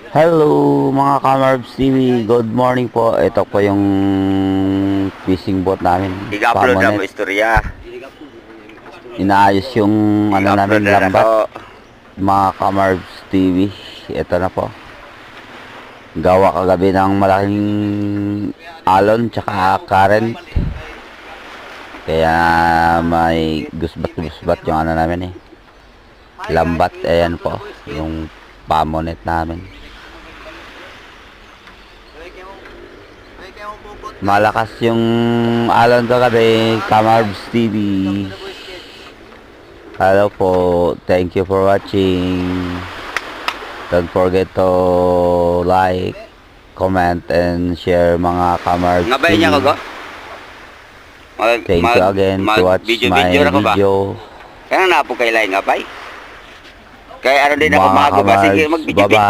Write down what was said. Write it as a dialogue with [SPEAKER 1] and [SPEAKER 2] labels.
[SPEAKER 1] Hello mga Kamarbs TV, good morning po. Ito po yung fishing boat namin,
[SPEAKER 2] I-upload na mo
[SPEAKER 1] Pamonet.
[SPEAKER 2] istorya.
[SPEAKER 1] Inaayos yung ano
[SPEAKER 2] I-upload
[SPEAKER 1] namin,
[SPEAKER 2] na
[SPEAKER 1] lambat.
[SPEAKER 2] ako.
[SPEAKER 1] Mga Kamarbs TV, ito na po. Gawa kagabi ng malaking alon tsaka current. Kaya may gusbat yung ano namin lambat. Ayan po, yung Pamonet namin. Malakas yung alon kagabi, Kamarbs TV. Hello po, thank you for watching. Don't forget to like, comment, and share mga Kamarbs
[SPEAKER 2] Ngabay
[SPEAKER 1] TV.
[SPEAKER 2] niya ko go.
[SPEAKER 1] Thank you again to watch my video.
[SPEAKER 2] Kaya na po kay lain ngabay. Kaya ano din ako
[SPEAKER 1] Mga
[SPEAKER 2] mago ba? Sige,
[SPEAKER 1] Kamarbs,
[SPEAKER 2] mag-video.
[SPEAKER 1] bye-bye.